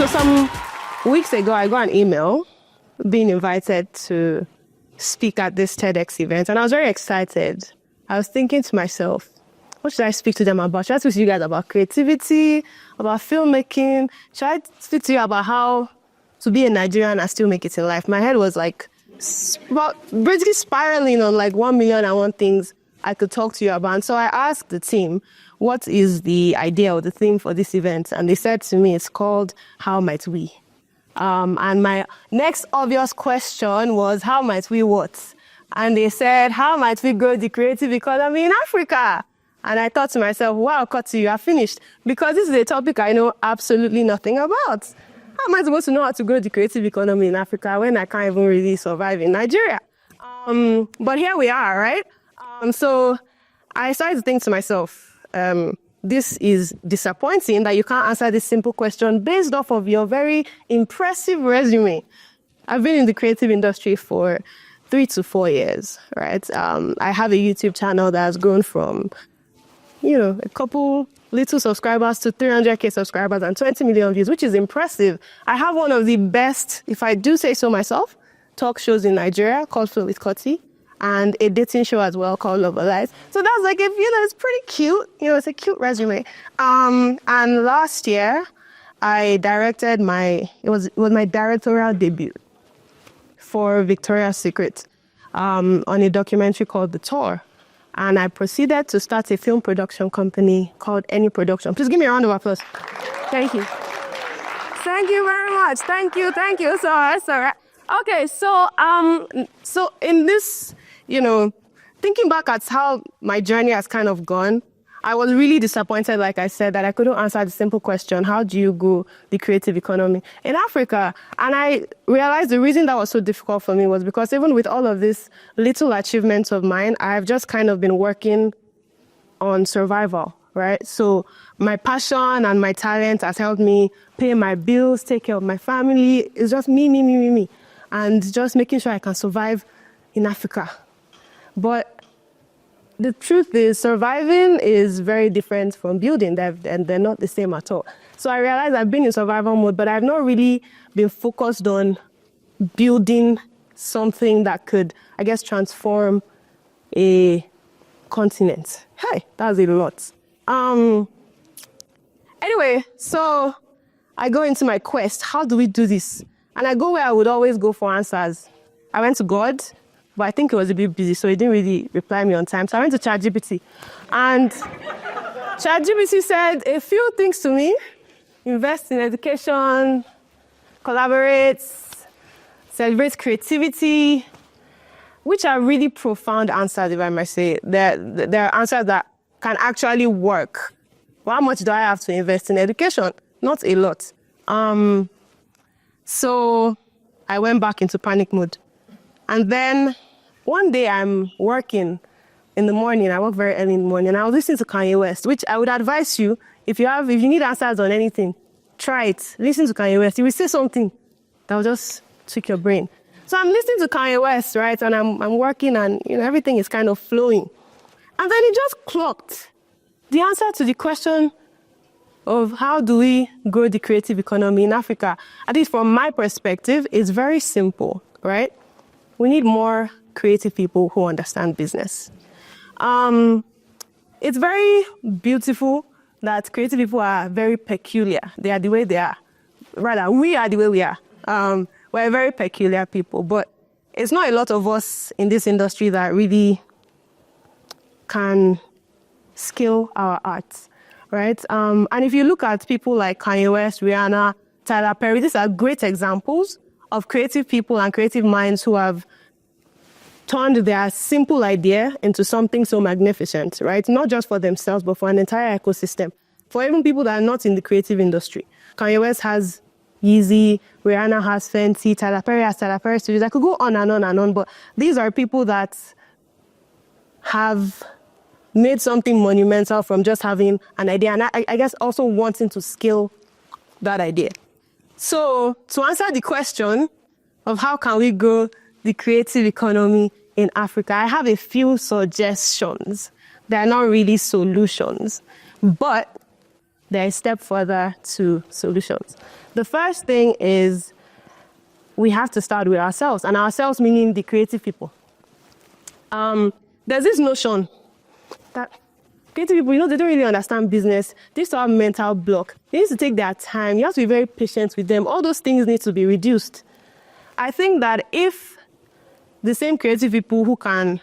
So some weeks ago, I got an email being invited to speak at this TEDx event, and I was very excited. I was thinking to myself, what should I speak to them about? Should I speak to you guys about creativity, about filmmaking? Should I speak to you about how to be a Nigerian and still make it in life? My head was like basically spiraling on like 1,000,001 things I could talk to you about. And so I asked the team, what is the idea or the theme for this event? And they said to me, it's called How Might We? And my next obvious question was, how might we what? And they said, how might we grow the creative economy in Africa? And I thought to myself, wow, Korty, you are finished. Because this is a topic I know absolutely nothing about. How am I supposed to know how to grow the creative economy in Africa when I can't even really survive in Nigeria? But here we are, right? So I started to think to myself, this is disappointing that you can't answer this simple question based off of your very impressive resume. I've been in the creative industry for 3 to 4 years, right? I have a YouTube channel that has grown from, a couple little subscribers to 300K subscribers and 20 million views, which is impressive. I have one of the best, if I do say so myself, talk shows in Nigeria called Flow with Korty, and a dating show as well called Love Alive. So that's like, it's pretty cute. It's a cute resume. And last year, I directed it was my directorial debut for Victoria's Secret on a documentary called The Tour. And I proceeded to start a film production company called Any Production. Please give me a round of applause. Thank you. Thank you very much. Thank you. So that's all right. Okay, so in this, thinking back at how my journey has kind of gone, I was really disappointed, like I said, that I couldn't answer the simple question, how do you grow the creative economy in Africa? And I realized the reason that was so difficult for me was because even with all of this little achievements of mine, I've just kind of been working on survival, right? So my passion and my talent has helped me pay my bills, take care of my family. It's just me. And just making sure I can survive in Africa. But the truth is, surviving is very different from building, and they're not the same at all. So I realized I've been in survival mode, but I've not really been focused on building something that could, transform a continent. Hey, that's a lot. Anyway, so I go into my quest. How do we do this? And I go where I would always go for answers. I went to God, but I think he was a bit busy, so he didn't really reply me on time. So I went to ChatGPT. And ChatGPT said a few things to me. Invest in education, collaborate, celebrate creativity, which are really profound answers, if I might say. They're answers that can actually work. Well, how much do I have to invest in education? Not a lot. So I went back into panic mode. And then one day I'm working in the morning. I work very early in the morning. And I was listening to Kanye West, which I would advise you, if you need answers on anything, try it. Listen to Kanye West. He will say something that will just trick your brain. So I'm listening to Kanye West, right? And I'm working and everything is kind of flowing. And then it just clocked. The answer to the question of how do we grow the creative economy in Africa, at least from my perspective, is very simple, right? We need more creative people who understand business. It's very beautiful that creative people are very peculiar. They are the way they are. Rather, we are the way we are. We're very peculiar people, but it's not a lot of us in this industry that really can scale our arts, right? And if you look at people like Kanye West, Rihanna, Tyler Perry, these are great examples of creative people and creative minds who have turned their simple idea into something so magnificent, right? Not just for themselves, but for an entire ecosystem. For even people that are not in the creative industry. Kanye West has Yeezy, Rihanna has Fenty, Tyler Perry has Tyler Perry Studios. I could go on and on and on, but these are people that have made something monumental from just having an idea, and I guess also wanting to scale that idea. So to answer the question of how can we grow the creative economy in Africa, I have a few suggestions. They're not really solutions, but they're a step further to solutions. The first thing is we have to start with ourselves, and ourselves meaning the creative people. There's this notion that creative people, they don't really understand business. They used to have mental block. They need to take their time. You have to be very patient with them. All those things need to be reduced. I think that if the same creative people who can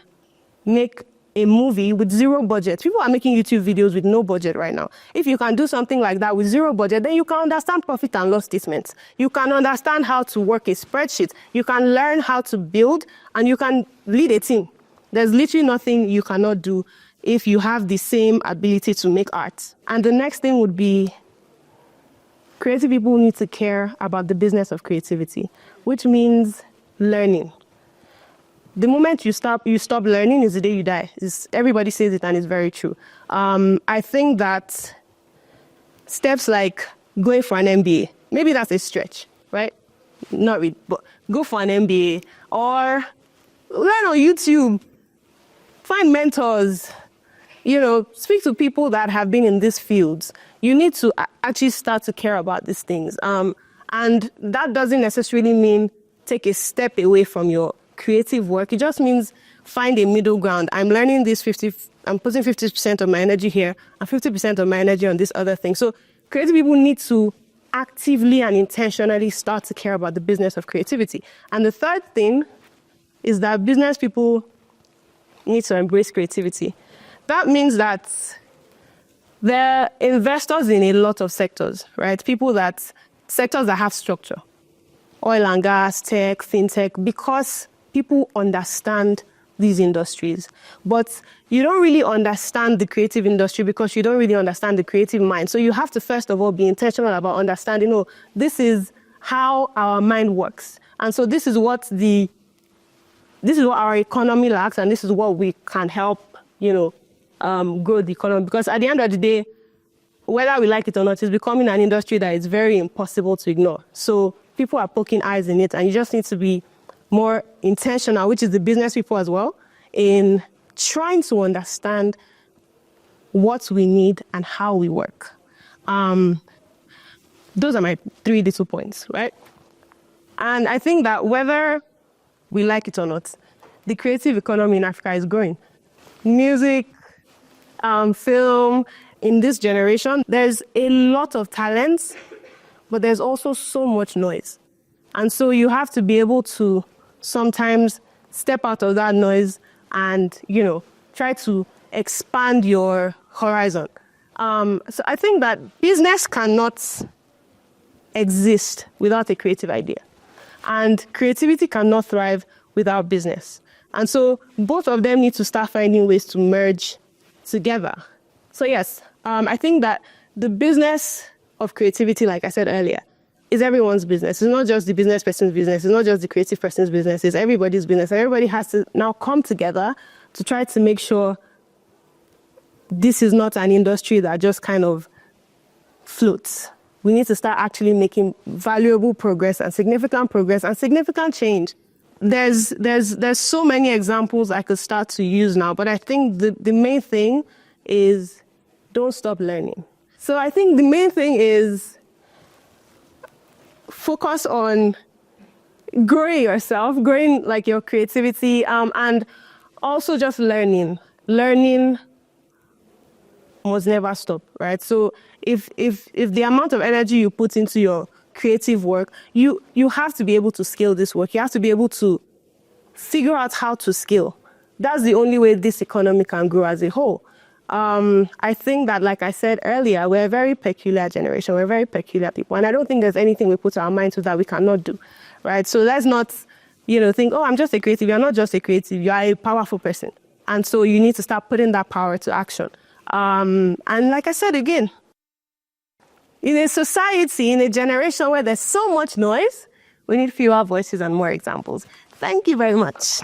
make a movie with zero budget, people are making YouTube videos with no budget right now. If you can do something like that with zero budget, then you can understand profit and loss statements. You can understand how to work a spreadsheet. You can learn how to build, and you can lead a team. There's literally nothing you cannot do if you have the same ability to make art. And the next thing would be creative people need to care about the business of creativity, which means learning. The moment you stop learning is the day you die. Everybody says it, and it's very true. I think that steps like going for an MBA, maybe that's a stretch, right? Not really, but go for an MBA or learn on YouTube, find mentors, speak to people that have been in these fields. You need to actually start to care about these things. And that doesn't necessarily mean take a step away from your creative work. It just means find a middle ground. I'm learning this I'm putting 50% of my energy here and 50% of my energy on this other thing. So creative people need to actively and intentionally start to care about the business of creativity. And the third thing is that business people need to embrace creativity. That means that they're investors in a lot of sectors, right? Sectors that have structure. Oil and gas, tech, fintech, because people understand these industries. But you don't really understand the creative industry because you don't really understand the creative mind. So you have to, first of all, be intentional about understanding, this is how our mind works. And so this is what our economy lacks, and this is what we can help, grow the economy. Because at the end of the day, whether we like it or not, it's becoming an industry that is very impossible to ignore. So people are poking eyes in it, and you just need to be more intentional, which is the business people as well, in trying to understand what we need and how we work. Those are my 3 little points, right? And I think that whether we like it or not, the creative economy in Africa is growing. Music, film, in this generation, there's a lot of talents, but there's also so much noise. And so you have to be able to sometimes step out of that noise and, try to expand your horizon. So I think that business cannot exist without a creative idea. And creativity cannot thrive without business. And so both of them need to start finding ways to merge together. So yes, I think that the business of creativity, like I said earlier, is everyone's business. It's not just the business person's business. It's not just the creative person's business. It's everybody's business. Everybody has to now come together to try to make sure this is not an industry that just kind of floats. We need to start actually making valuable progress and significant change. There's so many examples I could start to use now, but I think the main thing is don't stop learning. So I think the main thing is focus on growing yourself, growing like your creativity, and also just learning. Learning must never stop, right? So if the amount of energy you put into your creative work, you have to be able to scale this work. You have to be able to figure out how to scale. That's the only way this economy can grow as a whole. I think that, like I said earlier, we're a very peculiar generation. We're very peculiar people. And I don't think there's anything we put our mind to that we cannot do, right? So let's not, think, I'm just a creative. You're not just a creative. You are a powerful person. And so you need to start putting that power to action. And like I said again, in a society, in a generation where there's so much noise, we need fewer voices and more examples. Thank you very much.